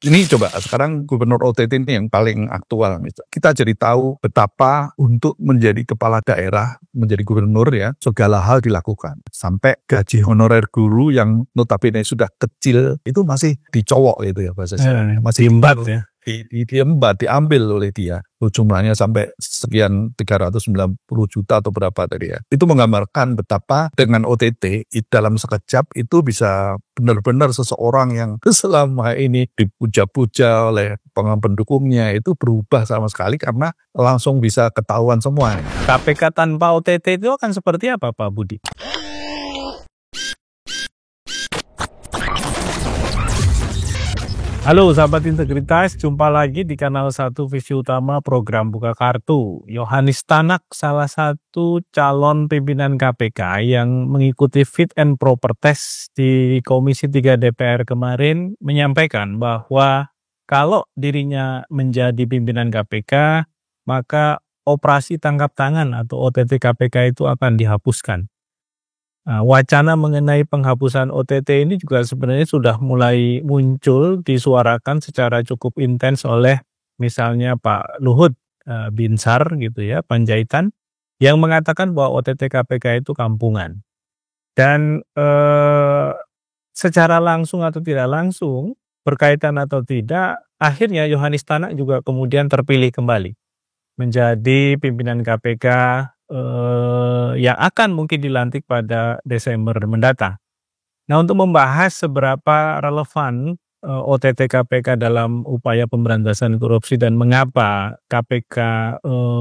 Ini coba sekarang Gubernur OTT ini yang paling aktual. Kita jadi tahu betapa untuk menjadi kepala daerah, menjadi gubernur ya, segala hal dilakukan. Sampai gaji honorer guru yang notabene sudah kecil itu masih dicowok gitu ya bahasa istilahnya. Masih diembat ya. Diembat, diambil oleh dia. Jumlahnya sampai sekian 390 juta atau berapa tadi ya. Itu menggambarkan betapa dengan OTT dalam sekejap itu bisa benar-benar seseorang yang selama ini dipuja-puja oleh pendukungnya itu berubah sama sekali karena langsung bisa ketahuan semua. KPK tanpa OTT itu akan seperti apa Pak Budi? Halo sahabat integritas, jumpa lagi di kanal 1 Visi Utama program Buka Kartu. Yohanis Tanak, salah satu calon pimpinan KPK yang mengikuti fit and proper test di Komisi 3 DPR kemarin, menyampaikan bahwa kalau dirinya menjadi pimpinan KPK, maka operasi tangkap tangan atau OTT KPK itu akan dihapuskan. Wacana mengenai penghapusan OTT ini juga sebenarnya sudah mulai muncul, disuarakan secara cukup intens oleh misalnya Pak Luhut Binsar gitu ya, Panjaitan, yang mengatakan bahwa OTT KPK itu kampungan. Dan secara langsung atau tidak langsung, berkaitan atau tidak, akhirnya Yohanis Tanak juga kemudian terpilih kembali menjadi pimpinan KPK yang akan mungkin dilantik pada Desember mendatang. Nah, untuk membahas seberapa relevan OTT KPK dalam upaya pemberantasan korupsi dan mengapa KPK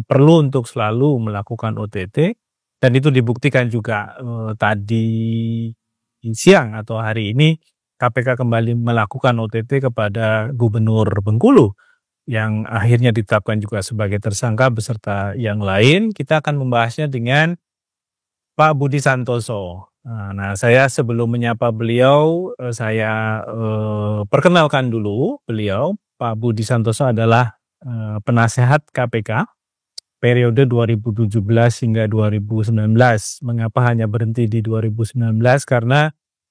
perlu untuk selalu melakukan OTT, dan itu dibuktikan juga tadi siang atau hari ini KPK kembali melakukan OTT kepada Gubernur Bengkulu yang akhirnya ditetapkan juga sebagai tersangka beserta yang lain. Kita akan membahasnya dengan Pak Budi Santoso. Nah, saya sebelum menyapa beliau, saya perkenalkan dulu beliau. Pak Budi Santoso adalah penasehat KPK periode 2017 hingga 2019. Mengapa hanya berhenti di 2019? Karena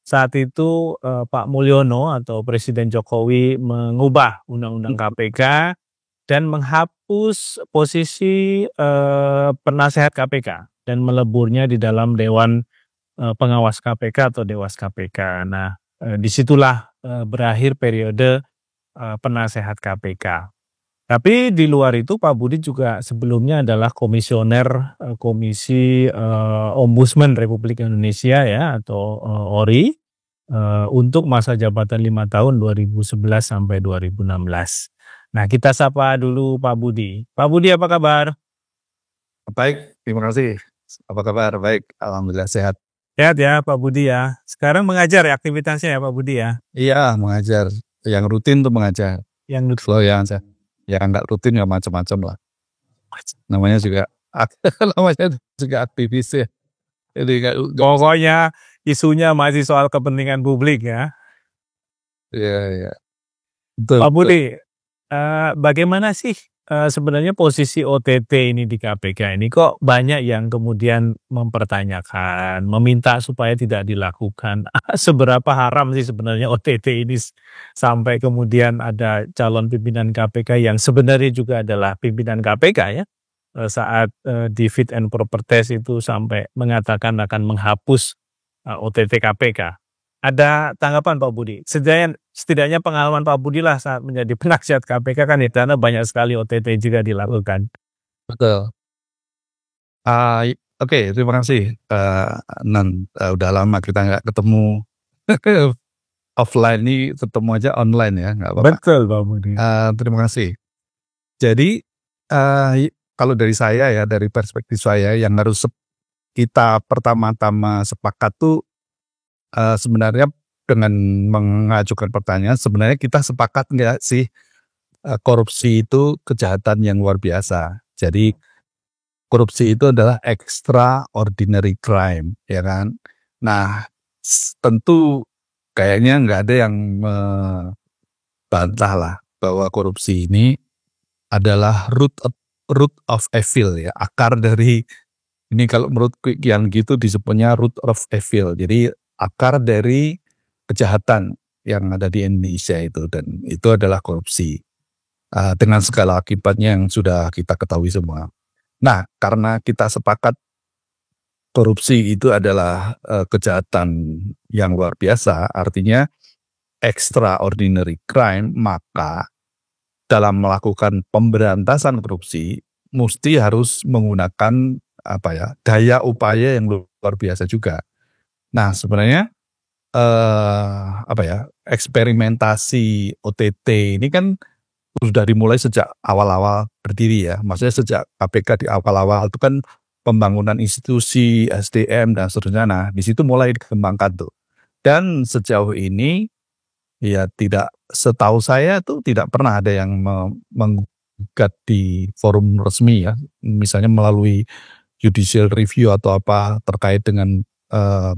saat itu Pak Mulyono atau Presiden Jokowi mengubah Undang-Undang KPK dan menghapus posisi penasehat KPK dan meleburnya di dalam Dewan Pengawas KPK atau Dewas KPK. Nah, disitulah berakhir periode penasehat KPK. Tapi di luar itu Pak Budi juga sebelumnya adalah komisioner Komisi Ombudsman Republik Indonesia ya atau ORI untuk masa jabatan 5 tahun 2011 sampai 2016. Nah, kita sapa dulu Pak Budi. Pak Budi, apa kabar? Baik, terima kasih. Apa kabar? Baik, alhamdulillah sehat. Sehat ya Pak Budi ya. Sekarang mengajar ya aktivitasnya ya Pak Budi ya? Iya, mengajar. Yang rutin tuh mengajar. Yang Kalau yang nggak rutin ya macam-macam lah. Namanya juga aktivis ya. Jadi pokoknya isunya masih soal kepentingan publik ya. Iya. Pak Budi, bagaimana sih sebenarnya posisi OTT ini di KPK ini? Kok banyak yang kemudian mempertanyakan, meminta supaya tidak dilakukan? Seberapa haram sih sebenarnya OTT ini sampai kemudian ada calon pimpinan KPK yang sebenarnya juga adalah pimpinan KPK ya? Saat di fit and proper test itu sampai mengatakan akan menghapus OTT KPK. Ada tanggapan Pak Budi? Setidaknya pengalaman Pak Budi lah saat menjadi penasihat KPK kan ya, karena banyak sekali OTT juga dilakukan. Betul. Oke, terima kasih. Udah lama kita nggak ketemu offline, ini ketemu aja online ya, nggak apa-apa. Betul Pak Budi. Terima kasih. Jadi kalau dari saya ya, dari perspektif saya yang harus kita pertama-tama sepakat tuh sebenarnya dengan mengajukan pertanyaan, sebenarnya kita sepakat nggak sih korupsi itu kejahatan yang luar biasa. Jadi korupsi itu adalah extraordinary crime, ya kan? Nah, tentu kayaknya nggak ada yang membantah lah bahwa korupsi ini adalah root of evil ya, akar dari ini kalau menurut yang gitu disebutnya root of evil. Jadi akar dari kejahatan. yang ada di Indonesia itu, dan itu adalah korupsi dengan segala akibatnya yang sudah kita ketahui semua. Nah, karena kita sepakat korupsi itu adalah kejahatan yang luar biasa, artinya extraordinary crime, maka dalam melakukan pemberantasan korupsi mesti harus menggunakan daya upaya yang luar biasa juga. Nah, sebenarnya eksperimentasi OTT ini kan sudah dimulai sejak awal-awal berdiri ya. Maksudnya sejak KPK di awal-awal itu kan pembangunan institusi, SDM dan seterusnya. Nah, di situ mulai dikembangkan tuh. Dan sejauh ini ya tidak, setahu saya tuh tidak pernah ada yang menggugat di forum resmi ya. Misalnya melalui judicial review atau apa terkait dengan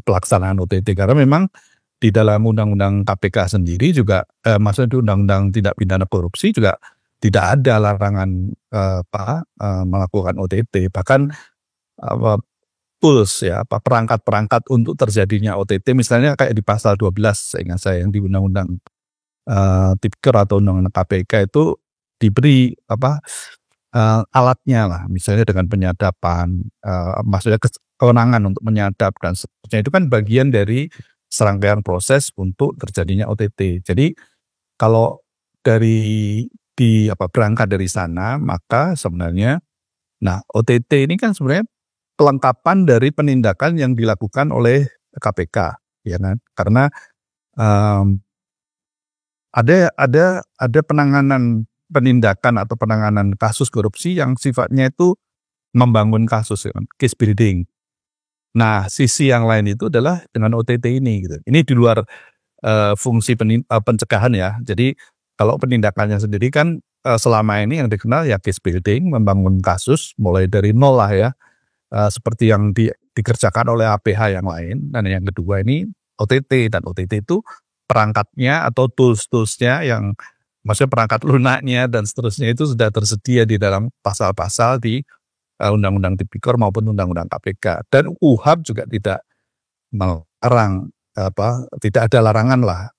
pelaksanaan OTT, karena memang di dalam undang-undang KPK sendiri juga, maksudnya di undang-undang tindak pidana korupsi juga tidak ada larangan melakukan OTT. Bahkan tools ya, perangkat-perangkat untuk terjadinya OTT, misalnya kayak di pasal 12 seingat saya yang di undang-undang Tipikor atau undang-undang KPK itu diberi alatnya lah, misalnya dengan penyadapan, maksudnya kewenangan untuk menyadap dan seterusnya, itu kan bagian dari serangkaian proses untuk terjadinya OTT. Jadi kalau berangkat dari sana, maka sebenarnya, nah OTT ini kan sebenarnya kelengkapan dari penindakan yang dilakukan oleh KPK, ya kan? Karena ada penanganan penindakan atau penanganan kasus korupsi yang sifatnya itu membangun kasus, ya kan? Case building. Nah, sisi yang lain itu adalah dengan OTT ini gitu. Ini di luar fungsi pencegahan ya. Jadi kalau penindakannya sendiri kan selama ini yang dikenal ya case building, membangun kasus mulai dari nol lah ya. Seperti yang dikerjakan oleh APH yang lain. Dan yang kedua ini OTT, dan OTT itu perangkatnya atau tools-toolsnya yang maksudnya perangkat lunaknya dan seterusnya itu sudah tersedia di dalam pasal-pasal di Undang-Undang Tipikor maupun Undang-Undang KPK. Dan UHAP juga tidak melarang, tidak ada larangan lah.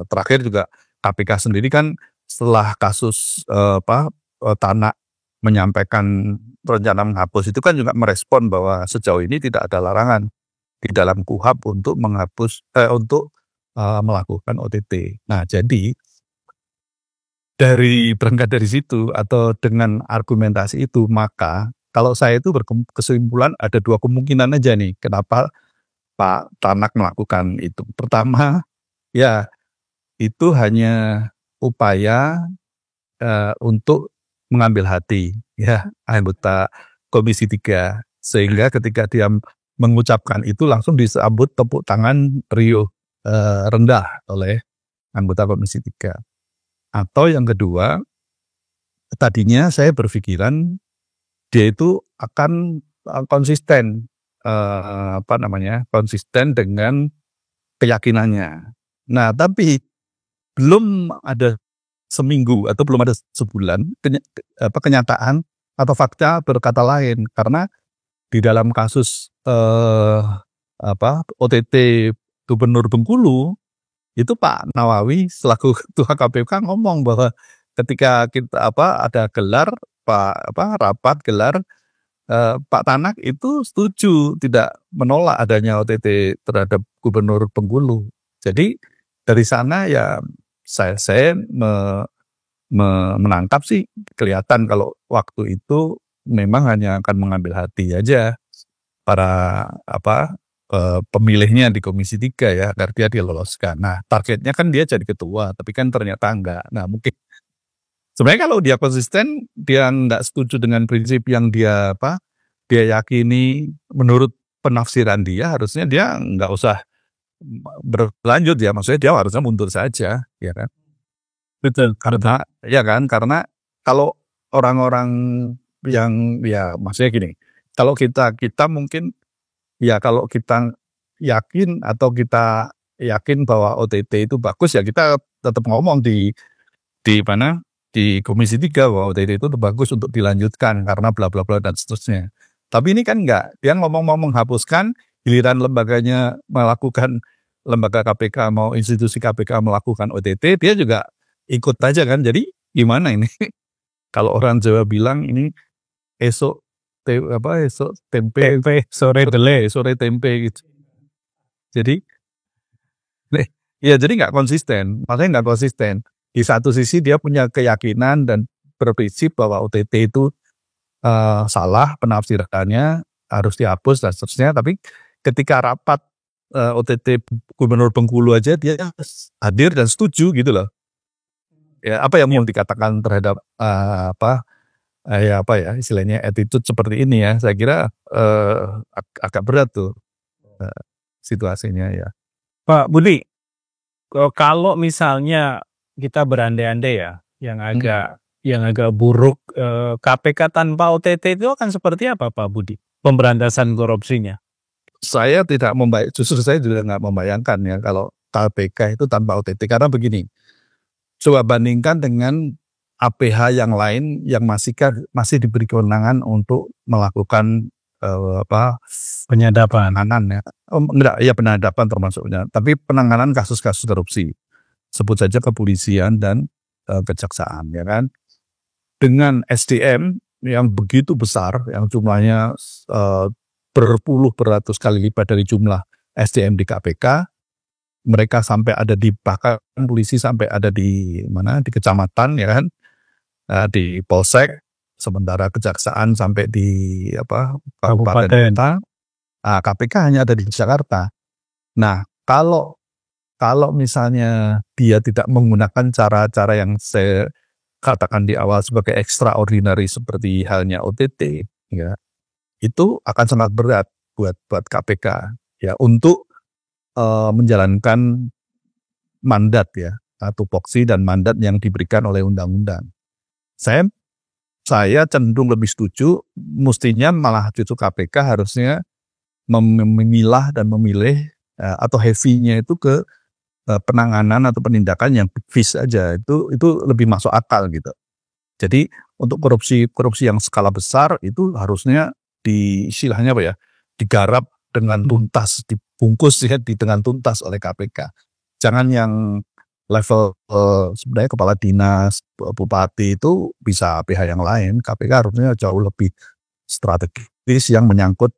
Terakhir juga KPK sendiri kan setelah kasus Tanak menyampaikan rencana menghapus, itu kan juga merespon bahwa sejauh ini tidak ada larangan di dalam KUHAP untuk menghapus melakukan OTT. Nah, jadi berangkat dari situ atau dengan argumentasi itu, maka kalau saya itu berkesimpulan ada dua kemungkinan aja nih kenapa Pak Tanak melakukan itu. Pertama, ya itu hanya upaya untuk mengambil hati ya anggota Komisi 3, sehingga ketika dia mengucapkan itu langsung disambut tepuk tangan riuh rendah oleh anggota Komisi 3. Atau yang kedua, tadinya saya berpikiran dia itu akan konsisten konsisten dengan keyakinannya. Nah, tapi belum ada seminggu atau belum ada sebulan kenyataan atau fakta berkata lain, karena di dalam kasus OTT Gubernur Bengkulu itu Pak Nawawi selaku Ketua KPK ngomong bahwa ketika kita ada gelar rapat gelar, Pak Tanak itu setuju, tidak menolak adanya OTT terhadap Gubernur Bengkulu. Jadi dari sana ya saya menangkap sih kelihatan kalau waktu itu memang hanya akan mengambil hati aja para pemilihnya di Komisi 3 ya, agar dia diloloskan. Nah, targetnya kan dia jadi ketua, tapi kan ternyata enggak. Nah, mungkin sebenarnya kalau dia konsisten, dia enggak setuju dengan prinsip yang dia yakini, menurut penafsiran dia harusnya dia enggak usah berlanjut ya, maksudnya dia harusnya mundur saja, ya kan? Betul. Karena kalau orang-orang yang ya maksudnya gini, kalau kita mungkin ya kalau kita yakin bahwa OTT itu bagus ya kita tetap ngomong di Komisi 3 bahwa OTT itu bagus untuk dilanjutkan karena bla bla bla dan seterusnya. Tapi ini kan enggak, dia ngomong menghapuskan, giliran lembaganya melakukan lembaga KPK mau institusi KPK melakukan OTT, dia juga ikut aja kan. Jadi gimana ini? Kalau orang Jawa bilang ini esok esok tempe sore dele. sore tempe gitu. Jadi ya jadi nggak konsisten, makanya nggak konsisten. Di satu sisi dia punya keyakinan dan berprinsip bahwa OTT itu salah penafsirannya, harus dihapus dan seterusnya. Tapi ketika rapat OTT Gubernur Bengkulu aja dia hadir dan setuju gitu loh. Ya apa yang mau dikatakan terhadap istilahnya attitude seperti ini ya? Saya kira agak berat tuh situasinya ya. Pak Budi, kalau misalnya kita berandai-andai ya, yang agak buruk, KPK tanpa OTT itu akan seperti apa Pak Budi? Pemberantasan korupsinya. Saya justru saya juga nggak membayangkan ya kalau KPK itu tanpa OTT, karena begini, coba bandingkan dengan APH yang lain yang masih diberi kewenangan untuk melakukan penyadapan. Penyadapan termasuknya, tapi penanganan kasus-kasus korupsi, sebut saja kepolisian dan kejaksaan, ya kan, dengan SDM yang begitu besar, yang jumlahnya beratus kali lipat dari jumlah SDM di KPK, mereka sampai ada bahkan polisi sampai ada di mana, di kecamatan, ya kan, di polsek, sementara kejaksaan sampai di kabupaten kota. KPK hanya ada di Jakarta. Nah, kalau misalnya dia tidak menggunakan cara-cara yang saya katakan di awal sebagai extraordinary seperti halnya OTT, ya, itu akan sangat berat buat KPK ya untuk menjalankan mandat ya, tupoksi dan mandat yang diberikan oleh undang-undang. Saya cenderung lebih setuju, mestinya malah justru KPK harusnya memilah dan memilih atau heavy-nya itu ke penanganan atau penindakan yang big fish aja, itu lebih masuk akal gitu. Jadi untuk korupsi yang skala besar itu harusnya istilahnya digarap dengan tuntas, dibungkus ya dengan tuntas oleh KPK. Jangan yang level sebenarnya kepala dinas, bupati itu bisa pihak yang lain. KPK harusnya jauh lebih strategis yang menyangkut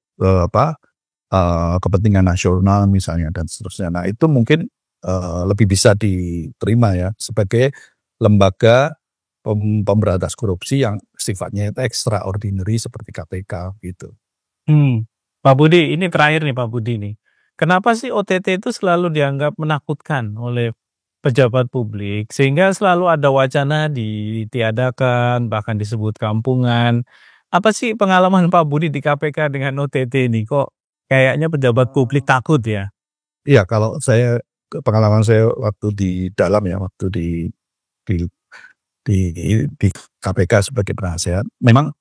kepentingan nasional misalnya dan seterusnya. Nah itu mungkin lebih bisa diterima ya sebagai lembaga pemberantas korupsi yang sifatnya itu extraordinary seperti KPK gitu. Pak Budi, ini terakhir nih Pak Budi nih. Kenapa sih OTT itu selalu dianggap menakutkan oleh pejabat publik sehingga selalu ada wacana ditiadakan, bahkan disebut kampungan. Apa sih pengalaman Pak Budi di KPK dengan OTT ini? Kok kayaknya pejabat publik takut ya? Iya, kalau pengalaman saya waktu di dalam ya, waktu di KPK sebagai penasihat, memang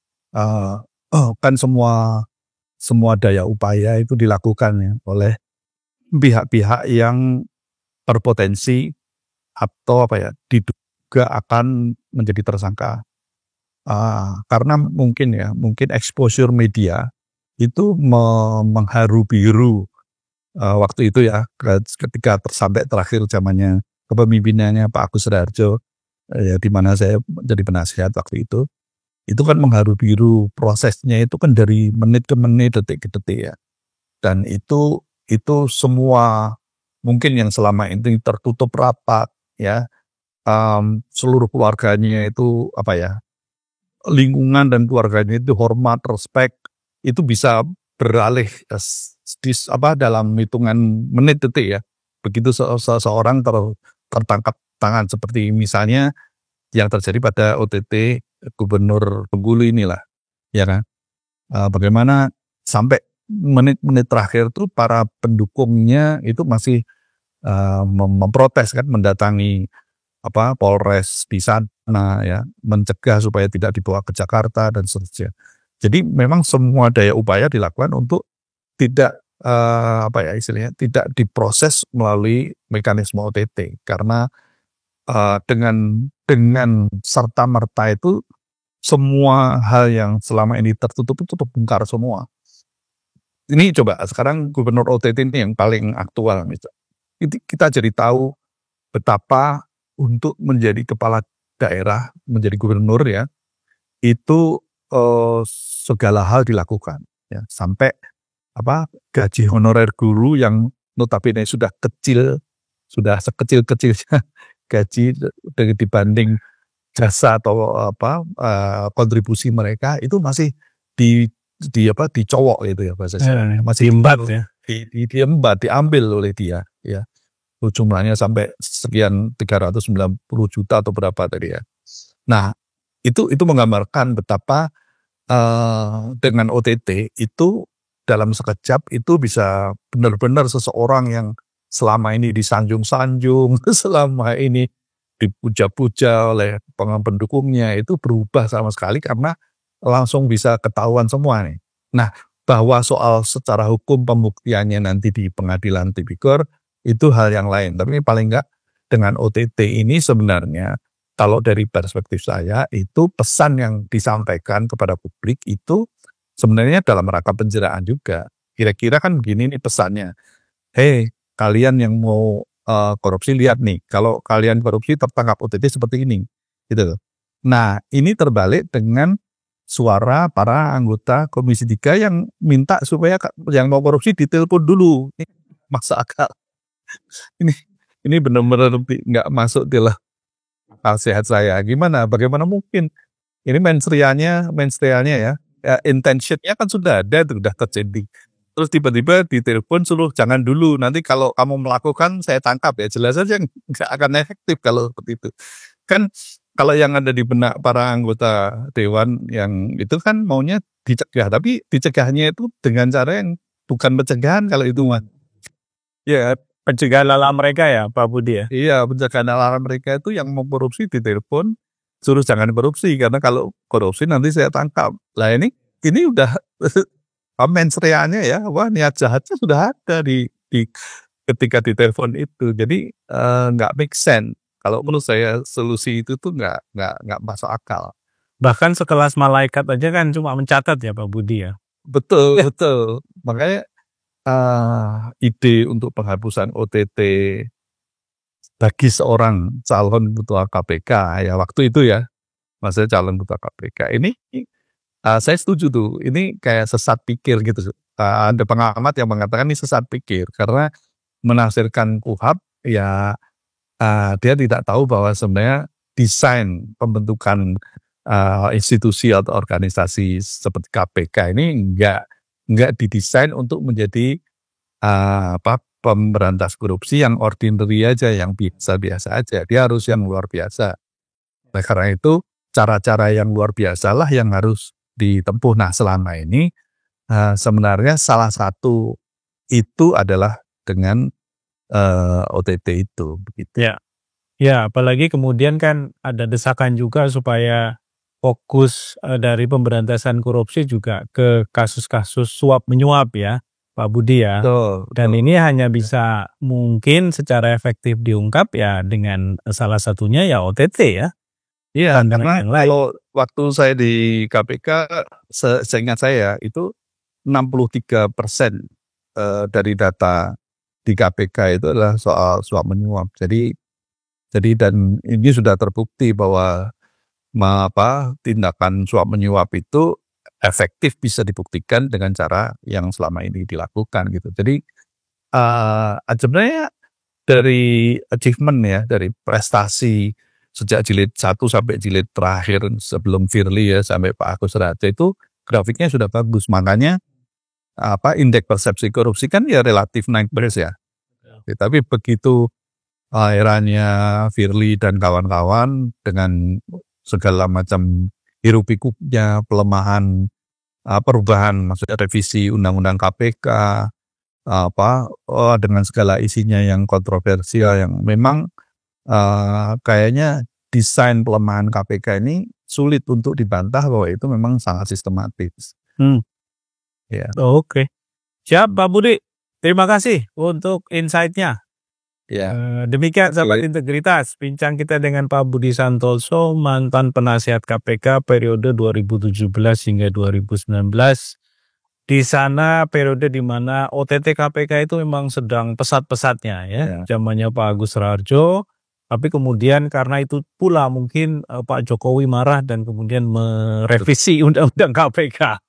kan semua daya upaya itu dilakukan ya oleh pihak-pihak yang berpotensi atau diduga akan menjadi tersangka, karena mungkin exposure media itu mengharu biru waktu itu ya, ketika sampai terakhir zamannya kepemimpinannya Pak Agus Raharjo, ya di mana saya jadi penasihat waktu itu kan mengharu biru, prosesnya itu kan dari menit ke menit, detik ke detik ya, dan itu semua mungkin yang selama ini tertutup rapat ya, seluruh keluarganya itu lingkungan dan keluarganya itu hormat, respect, itu bisa beralih dalam hitungan menit detik ya. Begitu seseorang tertangkap tangan, seperti misalnya yang terjadi pada OTT Gubernur Bengkulu inilah, ya kan. Bagaimana sampai menit-menit terakhir tuh para pendukungnya itu masih memprotes kan, mendatangi Polres di sana ya, mencegah supaya tidak dibawa ke Jakarta dan seterusnya. Jadi memang semua daya upaya dilakukan untuk tidak istilahnya tidak diproses melalui mekanisme OTT, karena dengan serta merta itu semua hal yang selama ini tertutup itu terbongkar semua. Ini coba sekarang Gubernur OTT ini yang paling aktual misalnya. kita jadi tahu betapa untuk menjadi kepala daerah, menjadi gubernur ya, itu segala hal dilakukan ya, sampai gaji honorer guru yang notabene sudah sekecil-kecilnya gaji dibanding jasa atau kontribusi mereka itu masih dicowok gitu ya bahasa saya. Masih diembat ya. Diembat, diambil oleh dia ya. Jumlahnya sampai sekian 390 juta atau berapa tadi ya. Nah, itu menggambarkan betapa dengan OTT itu dalam sekejap itu bisa benar-benar seseorang yang selama ini disanjung-sanjung, selama ini dipuja-puja oleh pendukungnya itu berubah sama sekali karena langsung bisa ketahuan semua nih. Nah, bahwa soal secara hukum pembuktiannya nanti di pengadilan tipikor itu hal yang lain. Tapi paling enggak dengan OTT ini sebenarnya kalau dari perspektif saya itu pesan yang disampaikan kepada publik itu sebenarnya dalam rangka penjeraan juga. Kira-kira kan begini nih pesannya. Hei, kalian yang mau korupsi lihat nih. Kalau kalian korupsi tertangkap OTT seperti ini. Gitu loh. Nah, ini terbalik dengan suara para anggota Komisi 3 yang minta supaya yang mau korupsi ditelepon dulu. Ini masa akal. Ini benar-benar nggak masuk di akal sehat saya. Bagaimana mungkin? Ini mensreanya ya. Intentionnya kan sudah ada, sudah terjadi. Terus tiba-tiba ditelepon suruh jangan dulu. Nanti kalau kamu melakukan saya tangkap ya. Jelas saja nggak akan efektif kalau seperti itu. Kan kalau yang ada di benak para anggota dewan yang itu kan maunya dicegah. Tapi dicegahnya itu dengan cara yang bukan pencegahan kalau itu Mas. Ya, pencegahan lala mereka ya Pak Budi ya? Iya, pencegahan lala mereka itu yang mau korupsi ditelepon suruh jangan korupsi karena kalau korupsi nanti saya tangkap. Lah ini udah mensreanya ya, niat jahatnya sudah ada di ketika ditelepon itu. Jadi nggak make sense. Kalau menurut saya solusi itu tuh nggak masuk akal. Bahkan sekelas malaikat aja kan cuma mencatat ya Pak Budi ya. Betul. Makanya ide untuk penghapusan OTT bagi seorang calon ketua KPK ya waktu itu ya, maksudnya calon ketua KPK ini saya setuju tuh. Ini kayak sesat pikir gitu. Ada pengamat yang mengatakan ini sesat pikir karena menafsirkan KUHP ya dia tidak tahu bahwa sebenarnya desain pembentukan institusi atau organisasi seperti KPK ini enggak didesain untuk menjadi pemberantas korupsi yang ordinary aja, yang biasa-biasa aja. Dia harus yang luar biasa. Nah, karena itu cara-cara yang luar biasa lah yang harus ditempuh. Nah, selama ini sebenarnya salah satu itu adalah dengan OTT itu begitu. Ya, apalagi kemudian kan ada desakan juga supaya fokus dari pemberantasan korupsi juga ke kasus-kasus suap menyuap ya, Pak Budi ya. Betul. Dan ini hanya bisa mungkin secara efektif diungkap ya dengan salah satunya ya OTT ya. Iya, karena kalau waktu saya di KPK, seingat saya itu 63% dari data di KPK itu adalah soal suap menyuap. Jadi dan ini sudah terbukti bahwa tindakan suap menyuap itu efektif bisa dibuktikan dengan cara yang selama ini dilakukan gitu. Jadi sebenarnya dari achievement ya, dari prestasi sejak jilid 1 sampai jilid terakhir sebelum Firly ya sampai Pak Agus Raharjo itu grafiknya sudah bagus. Makanya indeks persepsi korupsi kan ya relatif naik terus ya. Tapi begitu eranya Firly dan kawan-kawan dengan segala macam hiruk-pikuknya, pelemahan, perubahan, maksudnya revisi undang-undang KPK, dengan segala isinya yang kontroversial, yang memang kayaknya desain pelemahan KPK ini sulit untuk dibantah bahwa itu memang sangat sistematis. Ya. Oke. Siap Pak Budi, terima kasih untuk insight-nya. Ya. Demikian sahabat integritas, bincang kita dengan Pak Budi Santoso, mantan penasihat KPK periode 2017 hingga 2019. di sana periode di mana OTT KPK itu memang sedang pesat-pesatnya ya, zamannya Pak Agus Raharjo. Tapi kemudian karena itu pula mungkin Pak Jokowi marah dan kemudian merevisi undang-undang KPK.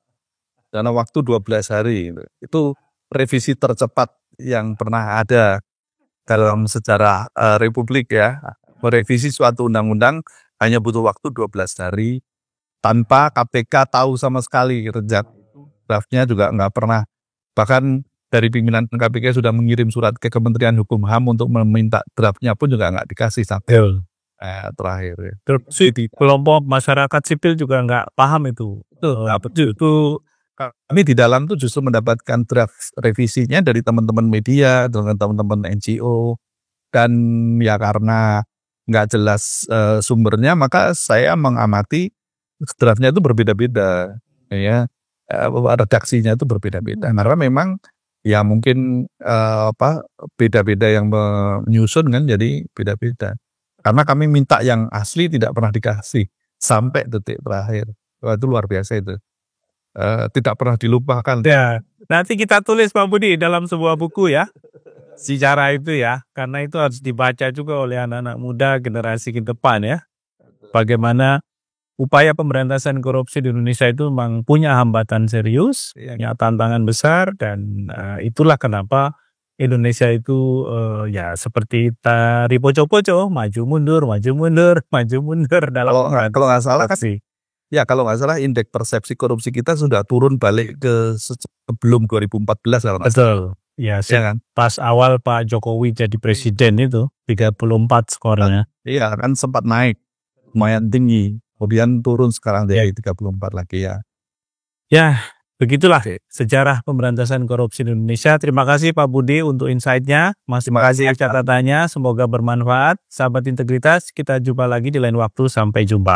Dalam waktu 12 hari. Itu revisi tercepat yang pernah ada dalam sejarah Republik ya. Merevisi suatu undang-undang hanya butuh waktu 12 hari tanpa KPK tahu sama sekali. Draftnya juga nggak pernah. Bahkan dari pimpinan KPK sudah mengirim surat ke Kementerian Hukum HAM untuk meminta draftnya pun juga nggak dikasih sampai terakhir. Ya. Kelompok masyarakat sipil juga nggak paham itu. Itu kami di dalam tuh justru mendapatkan draft revisinya dari teman-teman media, dengan teman-teman NGO, dan ya karena nggak jelas sumbernya, maka saya mengamati draftnya itu berbeda-beda, ya redaksinya itu berbeda-beda. Karena memang ya mungkin beda-beda yang menyusun kan, jadi beda-beda. Karena kami minta yang asli tidak pernah dikasih sampai detik terakhir. Wah, itu luar biasa itu. Tidak pernah dilupakan. Ya, nanti kita tulis Pak Budi dalam sebuah buku ya, sejarah itu ya, karena itu harus dibaca juga oleh anak-anak muda generasi ke depan ya. Bagaimana upaya pemberantasan korupsi di Indonesia itu memang punya hambatan serius, punya tantangan besar, dan itulah kenapa Indonesia itu ya seperti tari poco-poco, maju mundur dalam kalau nggak salah kan. Ya kalau nggak salah indeks persepsi korupsi kita sudah turun balik ke sebelum 2014 kalau nggak salah. Betul. Ya kan? Pas awal Pak Jokowi jadi presiden itu 34 skornya. Iya kan sempat naik lumayan tinggi. Kemudian turun sekarang jadi 34 lagi ya. Ya begitulah sejarah pemberantasan korupsi di Indonesia. Terima kasih Pak Budi untuk insight-nya. Terima kasih catatannya. Semoga bermanfaat. Sahabat Integritas, kita jumpa lagi di lain waktu. Sampai jumpa.